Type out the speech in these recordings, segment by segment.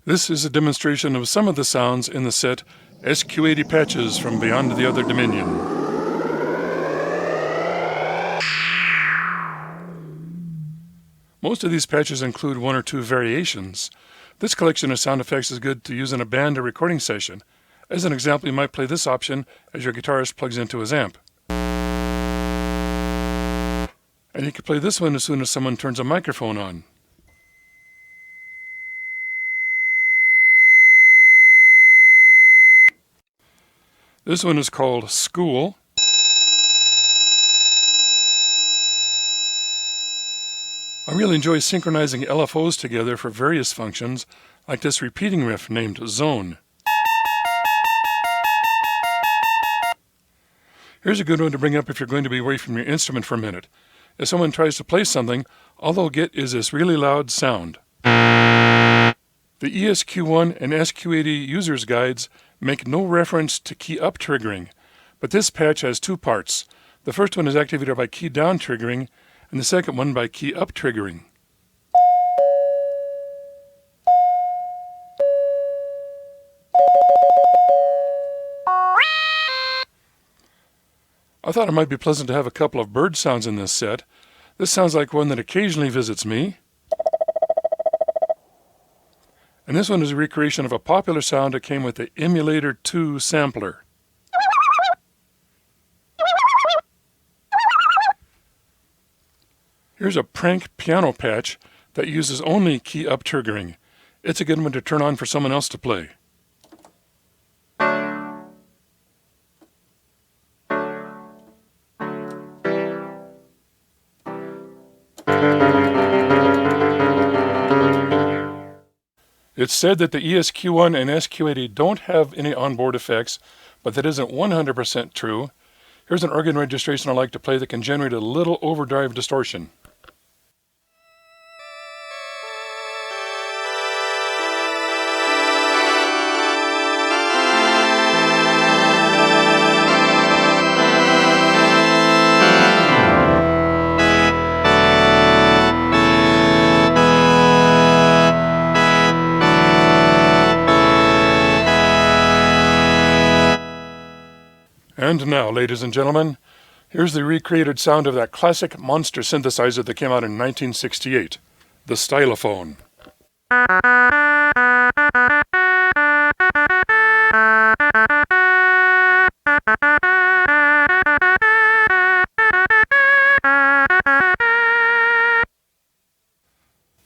This is a demonstration of some of the sounds in the set SQ-80 patches from Beyond the Other Dominion. Most of these patches include one or two variations. This collection of sound effects is good to use in a band or recording session. As an example, you might play this option as your guitarist plugs into his amp. And you can play this one as soon as someone turns a microphone on. This one is called School. I really enjoy synchronizing LFOs together for various functions, like this repeating riff named Zone. Here's a good one to bring up if you're going to be away from your instrument for a minute. If someone tries to play something, all they'll get is this really loud sound. The ESQ1 and SQ-80 users guides make no reference to key up triggering, but this patch has two parts. The first one is activated by key down triggering, and the second one by key up triggering. I thought it might be pleasant to have a couple of bird sounds in this set. This sounds like one that occasionally visits me. And this one is a recreation of a popular sound that came with the Emulator 2 sampler. Here's a prank piano patch that uses only key up triggering. It's a good one to turn on for someone else to play. It's said that the ESQ1 and SQ-80 don't have any onboard effects, but that isn't 100% true. Here's an organ registration I like to play that can generate a little overdrive distortion. And now, ladies and gentlemen, here's the recreated sound of that classic monster synthesizer that came out in 1968, the stylophone.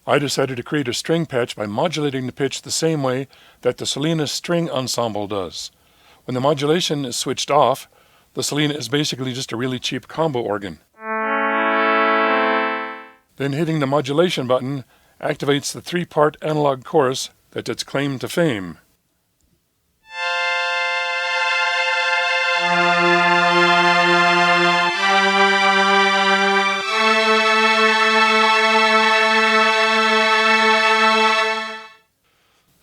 I decided to create a string patch by modulating the pitch the same way that the Selena string ensemble does. When the modulation is switched off, the Selena is basically just a really cheap combo organ. Then hitting the modulation button activates the three-part analog chorus that's its claim to fame.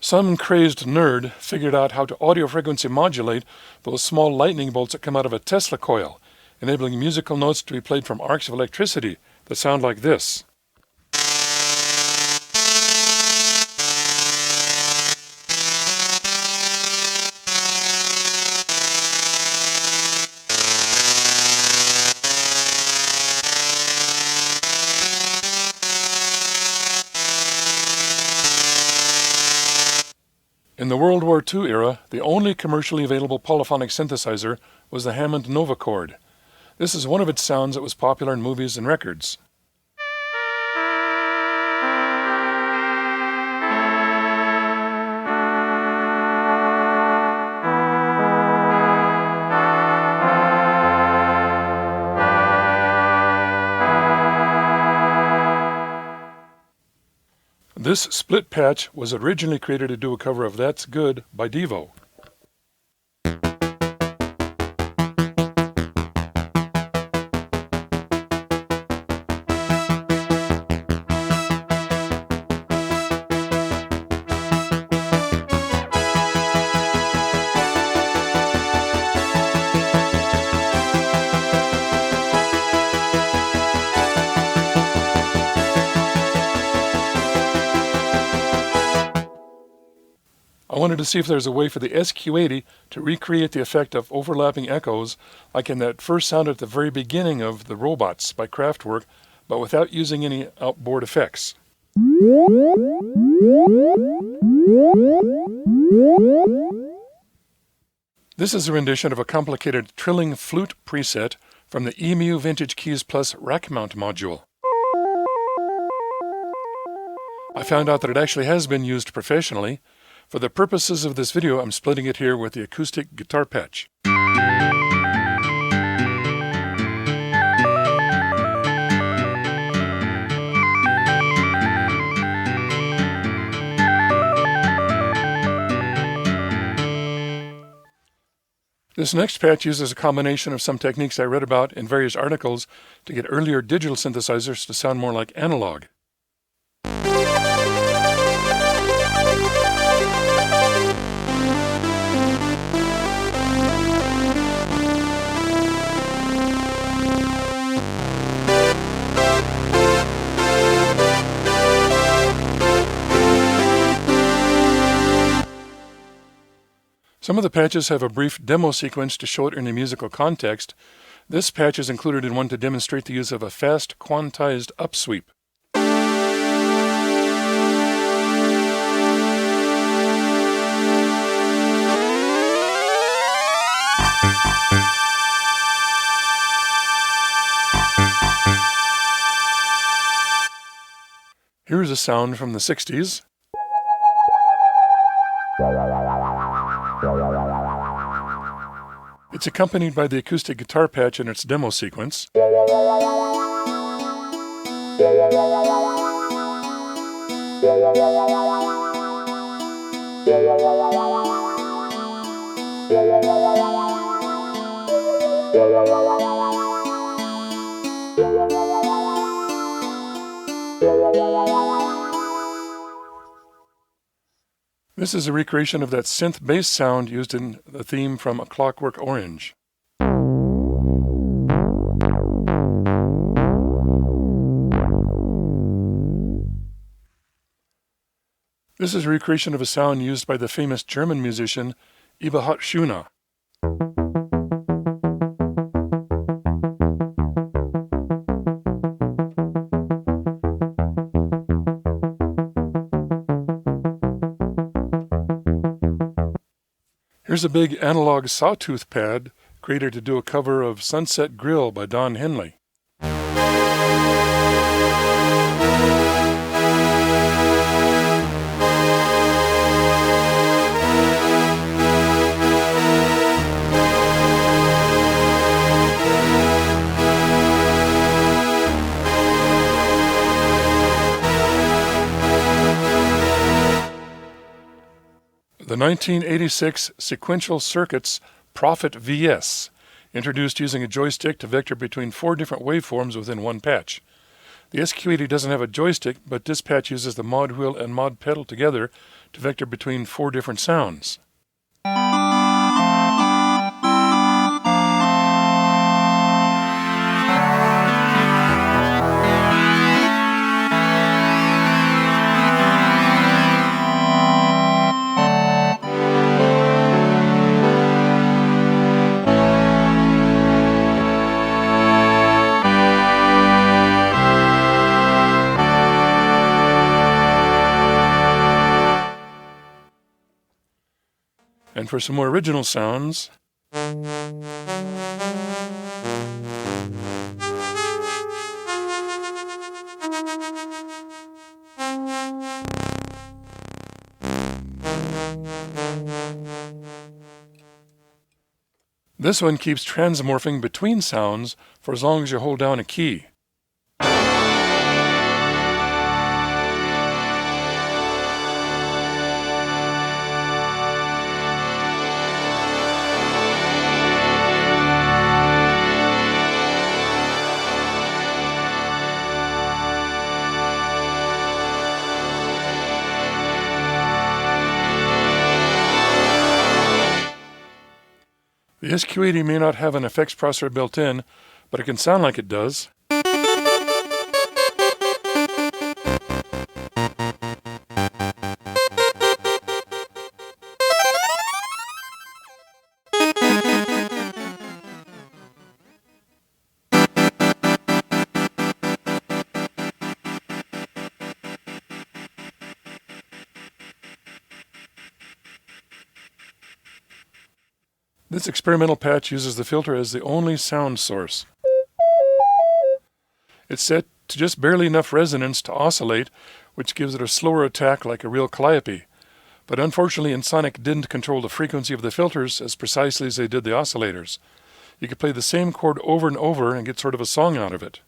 Some crazed nerd figured out how to audio frequency modulate those small lightning bolts that come out of a Tesla coil, enabling musical notes to be played from arcs of electricity that sound like this. In the World War II era, the only commercially available polyphonic synthesizer was the Hammond Novacord. This is one of its sounds that was popular in movies and records. This split patch was originally created to do a cover of That's Good by Devo. I wanted to see if there's a way for the SQ-80 to recreate the effect of overlapping echoes like in that first sound at the very beginning of The Robots by Kraftwerk, but without using any outboard effects. This is a rendition of a complicated trilling flute preset from the EMU Vintage Keys Plus rack mount module. I found out that it actually has been used professionally. For the purposes of this video, I'm splitting it here with the acoustic guitar patch. This next patch uses a combination of some techniques I read about in various articles to get earlier digital synthesizers to sound more like analog. Some of the patches have a brief demo sequence to show it in a musical context. This patch is included in one to demonstrate the use of a fast quantized upsweep. Here's a sound from the 60s. It's accompanied by the acoustic guitar patch in its demo sequence. This is a recreation of that synth bass sound used in the theme from A Clockwork Orange. This is a recreation of a sound used by the famous German musician Eberhard Schöner. Here's a big analog sawtooth pad created to do a cover of Sunset Grill by Don Henley. The 1986 Sequential Circuits Prophet VS, introduced using a joystick to vector between 4 different waveforms within one patch. The SQ-80 doesn't have a joystick, but this patch uses the mod wheel and mod pedal together to vector between 4 different sounds. And for some more original sounds, this one keeps transmorphing between sounds for as long as you hold down a key. The SQ-80 may not have an effects processor built in, but it can sound like it does. This experimental patch uses the filter as the only sound source. It's set to just barely enough resonance to oscillate, which gives it a slower attack like a real calliope. But unfortunately, Ensoniq didn't control the frequency of the filters as precisely as they did the oscillators. You could play the same chord over and over and get sort of a song out of it.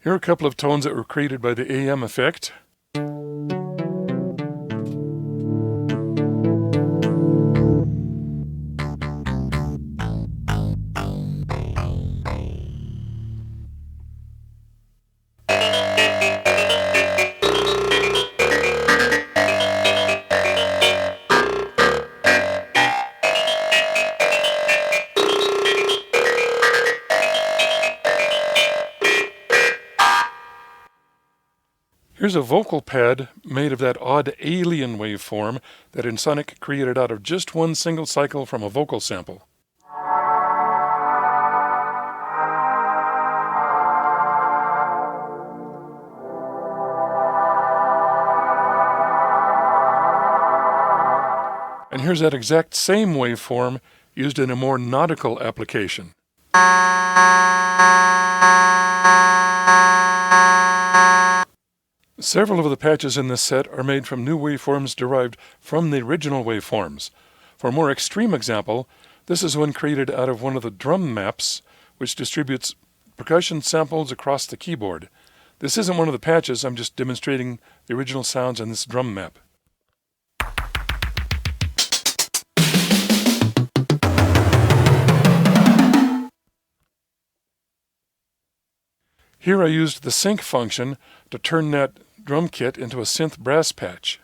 Here are a couple of tones that were created by the AM effect. Here's a vocal pad made of that odd alien waveform that Ensoniq created out of just one single cycle from a vocal sample. And here's that exact same waveform used in a more nautical application. Several of the patches in this set are made from new waveforms derived from the original waveforms. For a more extreme example, this is one created out of one of the drum maps, which distributes percussion samples across the keyboard. This isn't one of the patches, I'm just demonstrating the original sounds in this drum map. Here I used the sync function to turn that drum kit into a synth brass patch.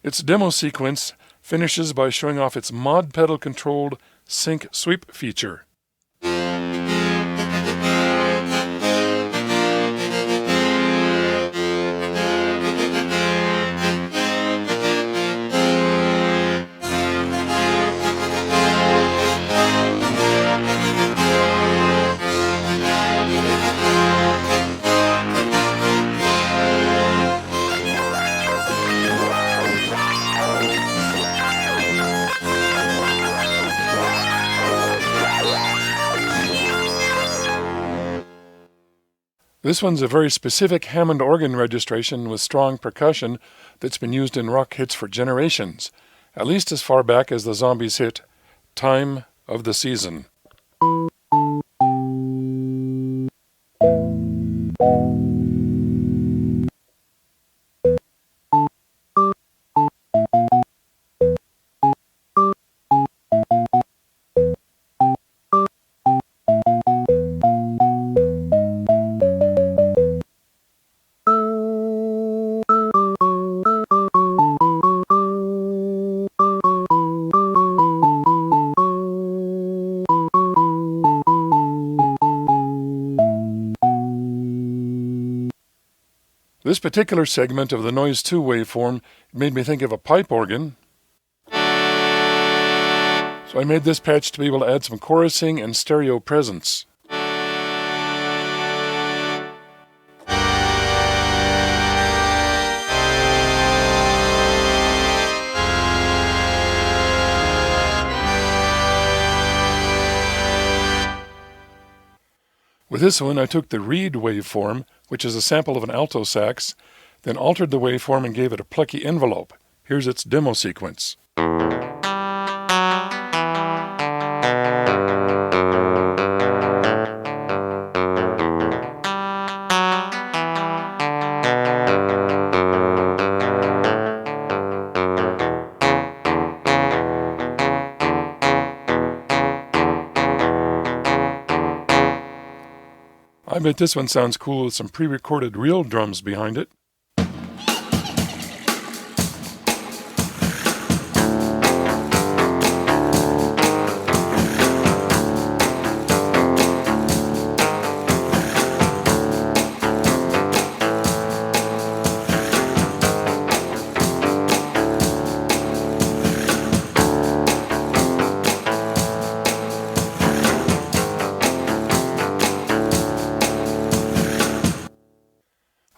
Its demo sequence finishes by showing off its mod pedal controlled sync sweep feature. This one's a very specific Hammond organ registration with strong percussion that's been used in rock hits for generations, at least as far back as the Zombies hit Time of the Season. This particular segment of the Noise 2 waveform made me think of a pipe organ. So I made this patch to be able to add some chorusing and stereo presence. With this one, I took the reed waveform, which is a sample of an alto sax, then altered the waveform and gave it a plucky envelope. Here's its demo sequence. I bet this one sounds cool with some pre-recorded real drums behind it.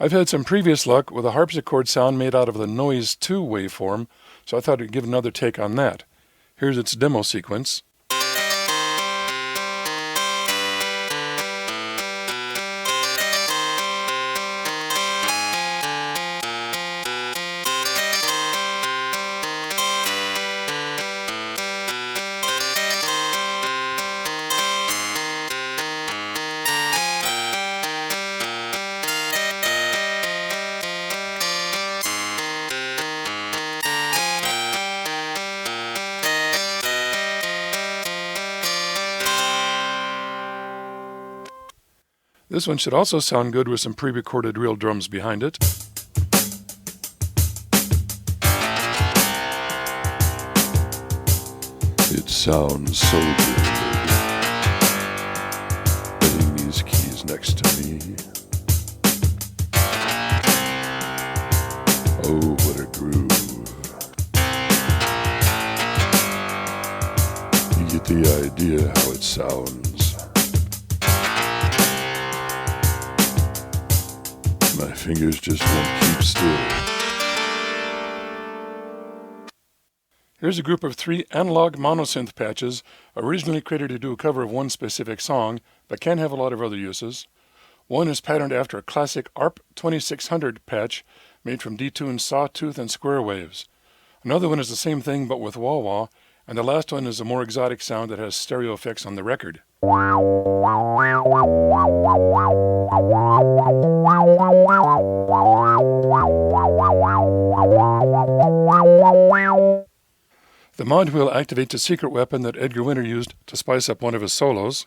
I've had some previous luck with a harpsichord sound made out of the Noise 2 waveform, so I thought I'd give another take on that. Here's its demo sequence. This one should also sound good with some pre-recorded real drums behind it. It sounds so good. Putting these keys next to me. Oh, what a groove. You get the idea how it sounds. My fingers just won't keep still. Here's a group of 3 analog monosynth patches, originally created to do a cover of one specific song, but can have a lot of other uses. One is patterned after a classic ARP 2600 patch made from detuned sawtooth and square waves. Another one is the same thing but with wah-wah, and the last one is a more exotic sound that has stereo effects on the record. The mod wheel activates a secret weapon that Edgar Winter used to spice up one of his solos.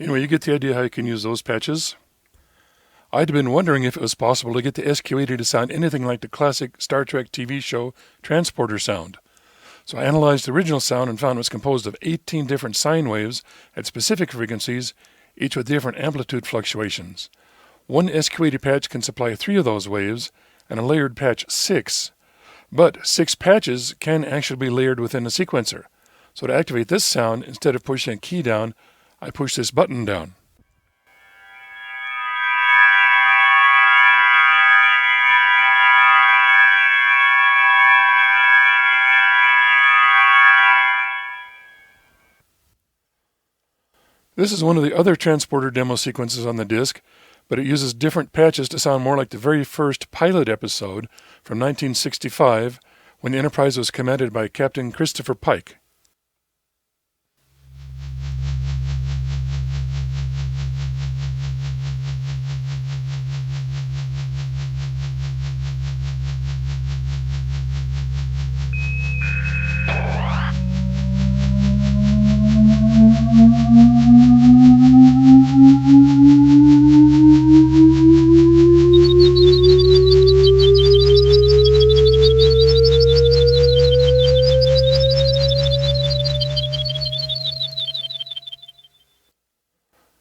Anyway, you get the idea how you can use those patches. I'd been wondering if it was possible to get the SQ-80 to sound anything like the classic Star Trek TV show Transporter sound. So I analyzed the original sound and found it was composed of 18 different sine waves at specific frequencies, each with different amplitude fluctuations. One SQ-80 patch can supply 3 of those waves, and a layered patch 6. But 6 patches can actually be layered within a sequencer. So to activate this sound, instead of pushing a key down, I push this button down. This is one of the other Transporter demo sequences on the disc, but it uses different patches to sound more like the very first pilot episode from 1965, when the Enterprise was commanded by Captain Christopher Pike.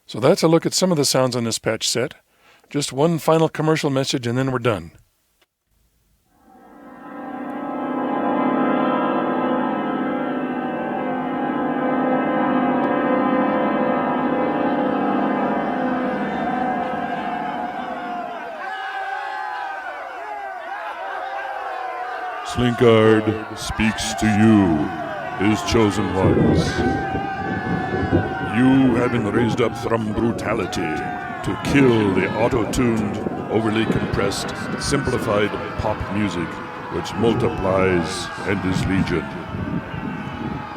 So that's a look at some of the sounds on this patch set. Just one final commercial message and then we're done. Slinkard speaks to you, his chosen ones. You have been raised up from brutality to kill the auto-tuned, overly compressed, simplified pop music which multiplies and is legion.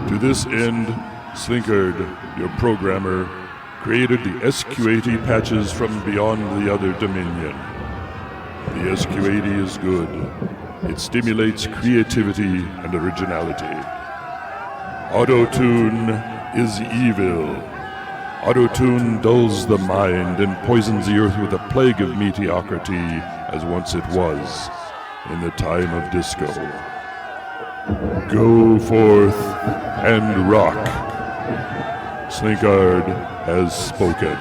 To this end, Slinkard, your programmer, created the SQ-80 patches from beyond the other dominion. The SQ-80 is good. It stimulates creativity and originality. Auto-tune is evil. Auto-tune dulls the mind and poisons the earth with a plague of mediocrity, as once it was in the time of disco. Go forth and rock. Slinkard has spoken.